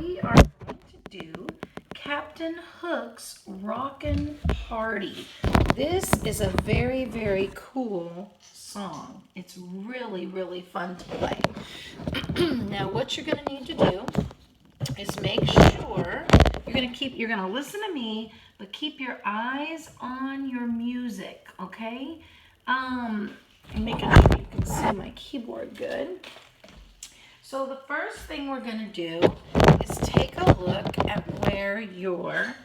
we are going to do Captain Hook's Rockin' Party. This is a very, very cool song. It's really, really fun to play. Now, what you're going to need to do is make sure you're going to listen to me, but keep your eyes on your music, okay? And making sure you can see my keyboard good. So the first thing we're going to do is take a look at where your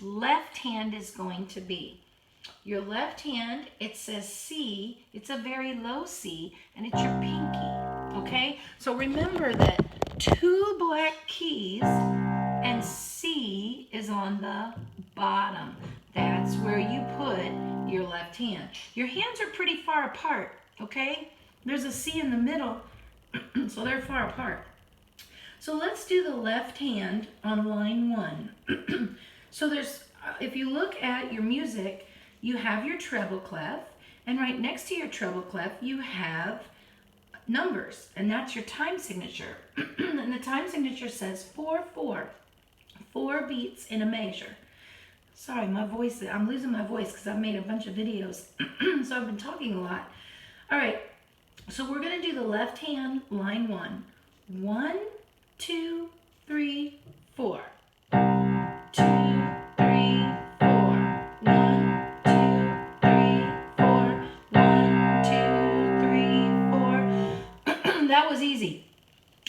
left hand is going to be. Your left hand, it says C. It's a very low C, and it's your pinky, okay? So remember that 2 black keys and C is on the bottom. That's where you put your left hand. Your hands are pretty far apart, okay? There's a C in the middle, so they're far apart. So let's do the left hand on line 1. So there's, if you look at your music, you have your treble clef, and right next to your treble clef, you have numbers, and that's your time signature. And the time signature says 4/4, 4 beats in a measure. Sorry, my voice, I'm losing my voice because I've made a bunch of videos, so I've been talking a lot. All right, so we're going to do the left hand, line 1. 1, 2, 3, 4. 2, 3, 4. 1, 2, 3, 4. 1, 2, 3, 4. That was easy.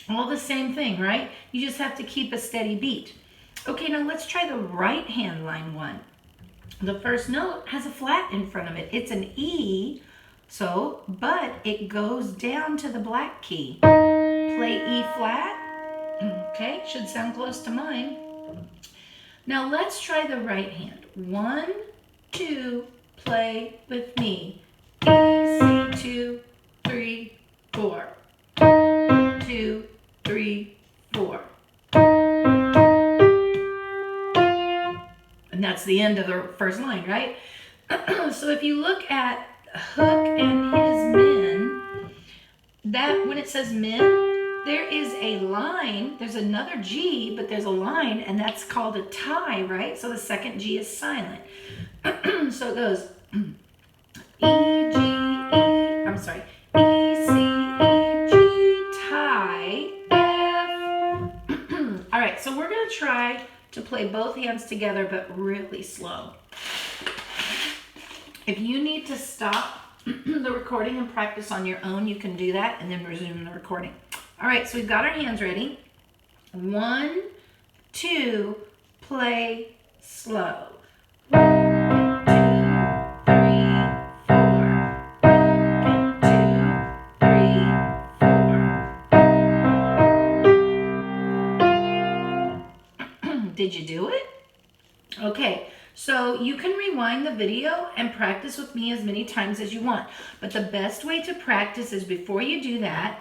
All the same thing, right? You just have to keep a steady beat. Okay, now let's try the right hand, line 1. The first note has a flat in front of it. It's an E, so, but it goes down to the black key. Play E flat. Okay, should sound close to mine. Now let's try the right hand. 1, 2, play with me. E, C, 2, 3, 4. 2, 3, 4. And that's the end of the first line, right? So if you look at Hook and his men, that when it says men, there is a line, there's another G, but there's a line, and that's called a tie, right? So the second G is silent. So it goes E, G, E, I'm sorry, E, C, E, G, tie, F. All right, so we're gonna try to play both hands together, but really slow. If you need to stop the recording and practice on your own, you can do that and then resume the recording. All right, so we've got our hands ready. 1, 2, play slow. 1, 2, 3, 4. 1, 2, 3, 4. Did you do it? Okay, so you can rewind the video and practice with me as many times as you want. But the best way to practice is before you do that,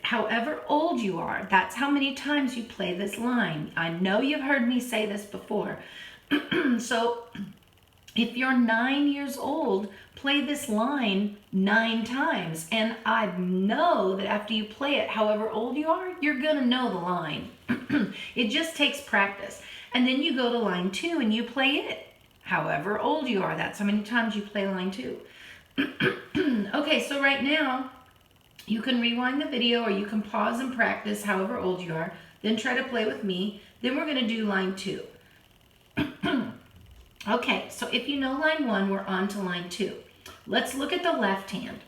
however old you are, that's how many times you play this line. I know you've heard me say this before. So if you're 9 years old, play this line 9 times. And I know that after you play it, however old you are, you're gonna know the line. It just takes practice. And then you go to line 2 and you play it. However old you are, that's how many times you play line 2. Okay, so right now, you can rewind the video or you can pause and practice however old you are. Then try to play with me. Then we're gonna do line 2. Okay, so if you know line 1, we're on to line 2. Let's look at the left hand.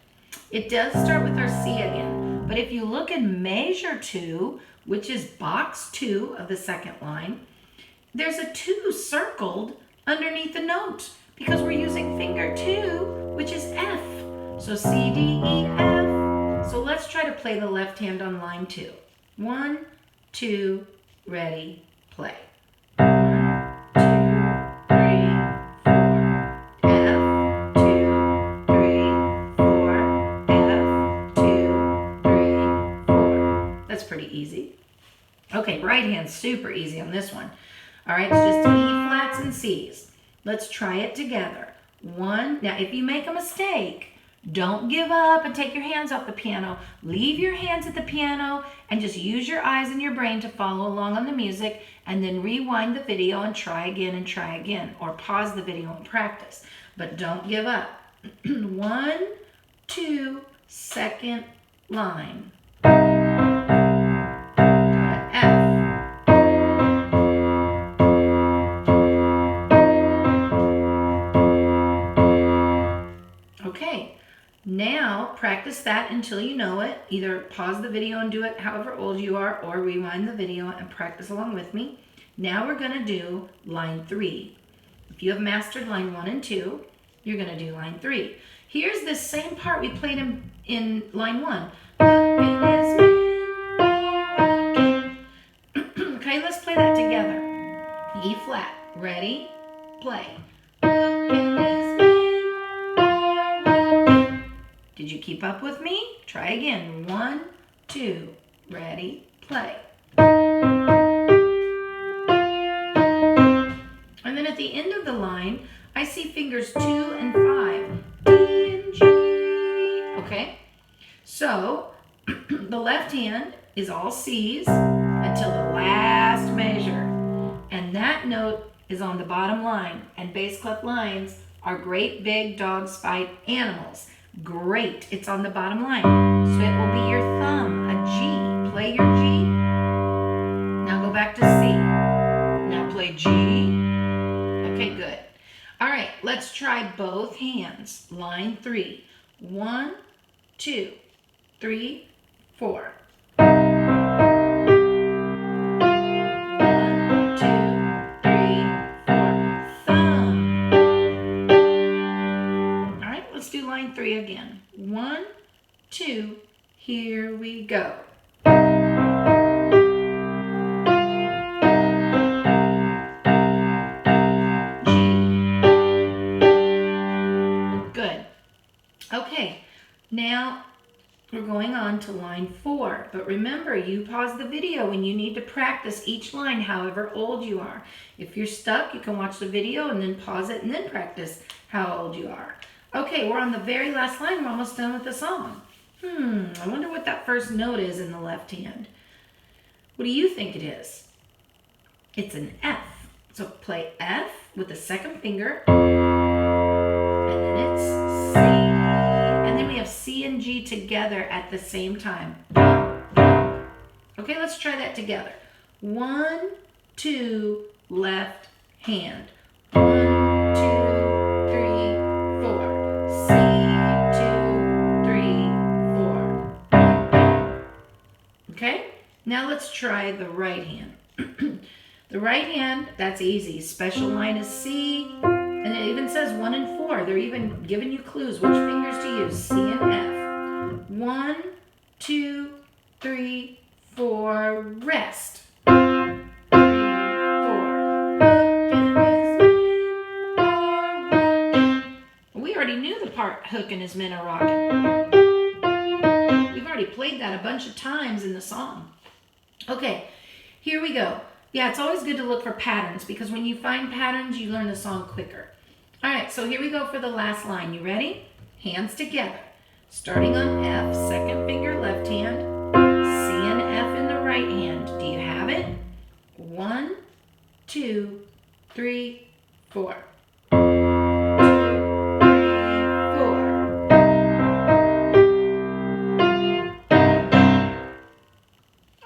It does start with our C again, but if you look in measure 2, which is box 2 of the second line, there's a 2 circled underneath the note because we're using finger 2, which is F. So C, D, E, F. So let's try to play the left hand on line 2. 1, 2, ready, play. 1, 2, 3, 4. F, 2, 3, 4. F, 2, 3, 4. That's pretty easy. Okay, right hand's super easy on this one. All right, it's just E flats and C's. Let's try it together. 1, now if you make a mistake, Don't give up and take your hands off the piano. Leave your hands at the piano and just use your eyes and your brain to follow along on the music, and then rewind the video and try again, or pause the video and practice. But don't give up. 1, 2, second line. Okay, now practice that until you know it. Either pause the video and do it however old you are, or rewind the video and practice along with me. Now we're going to do line 3. If you have mastered line 1 and 2, you're going to do line 3. Here's this same part we played in line 1. Okay, let's play that together. E flat. Ready? Play. Did you keep up with me? Try again. 1, 2. Ready? Play. And then at the end of the line, I see fingers 2 and 5. D and G. Okay? So, the left hand is all C's until the last measure. And that note is on the bottom line. And bass clef lines are great big dogs fight animals. Great. It's on the bottom line. So it will be your thumb, a G. Play your G. Now go back to C. Now play G. Okay, good. All right, let's try both hands. Line 3. 1, 2, 3, 4. 1, 2, 3, 4. Thumb. All right, let's do line 3 again. 1, 2, here we go. Okay, now we're going on to line 4. But remember, you pause the video when you need to practice each line however old you are. If you're stuck, you can watch the video and then pause it and then practice how old you are. Okay, we're on the very last line. We're almost done with the song. I wonder what that first note is in the left hand. What do you think it is? It's an F. So play F with the second finger. And then it's C. And then we have C and G together at the same time. Okay, let's try that together. 1, 2, left hand. 1, 2, 3, 4. C, 2, 3, 4. Okay, now let's try the right hand. The right hand, that's easy. Special line is C. And it even says 1 and 4. They're even giving you clues which fingers to use. C and F. 1, 2, 3, 4. Rest. 3, 4. We already knew the part hooking his men are rocking. We've already played that a bunch of times in the song. Okay, here we go. Yeah, it's always good to look for patterns because when you find patterns, you learn the song quicker. All right, so here we go for the last line. You ready? Hands together. Starting on F, second finger left hand, C and F in the right hand. Do you have it? 1, 2, 3, 4. 2, 3, 4.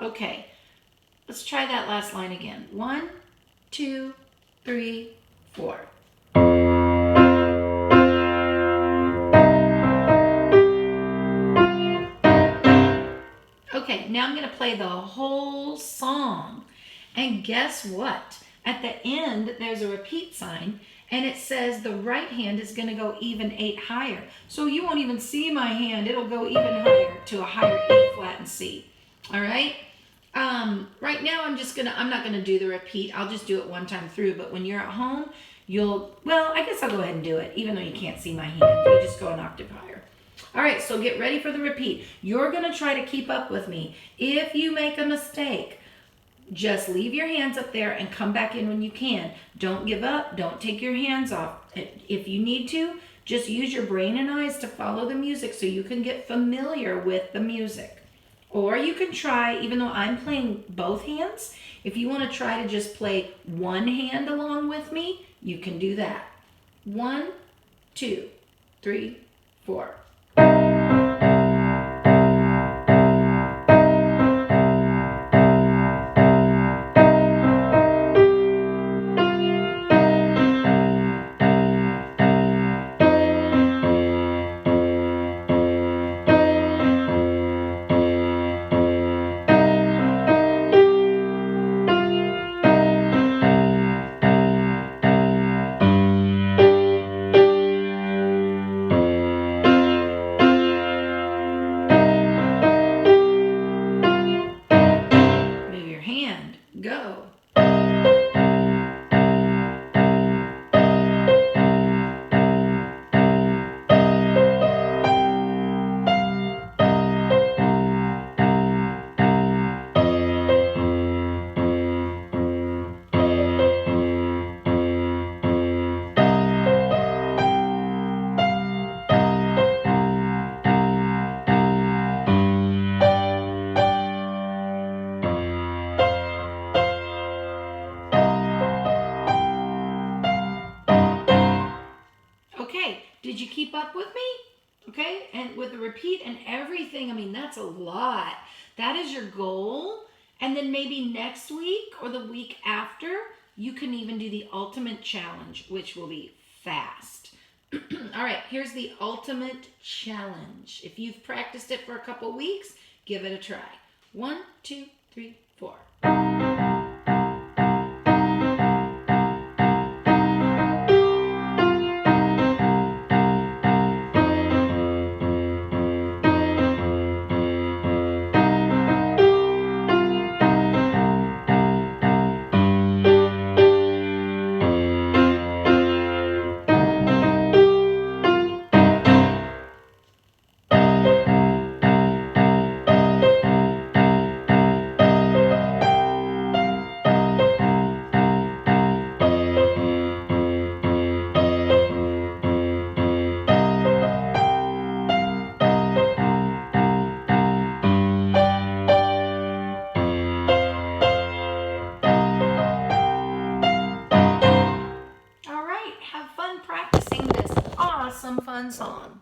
Okay, let's try that last line again. 1, 2, 3, 4. Okay, now I'm going to play the whole song. And guess what? At the end, there's a repeat sign, and it says the right hand is going to go even 8 higher. So you won't even see my hand. It'll go even higher to a higher E flat and C. All right? Right now, I'm not going to do the repeat. I'll just do it one time through. But when you're at home, I guess I'll go ahead and do it, even though you can't see my hand. You just go an octave higher. All right, so get ready for the repeat. You're going to try to keep up with me. If you make a mistake, just leave your hands up there and come back in when you can. Don't give up. Don't take your hands off. If you need to, Just use your brain and eyes to follow the music so you can get familiar with the music. Or you can try, even though I'm playing both hands, if you want to try to just play one hand along with me, you can do that. 1, 2, 3, 4. Move your hand. Go. Okay, did you keep up with me? Okay, and with the repeat and everything, I mean, that's a lot. That is your goal. And then maybe next week or the week after, you can even do the ultimate challenge, which will be fast. All right, here's the ultimate challenge. If you've practiced it for a couple weeks, give it a try. 1, 2, 3, 4. Have fun practicing this awesome fun song.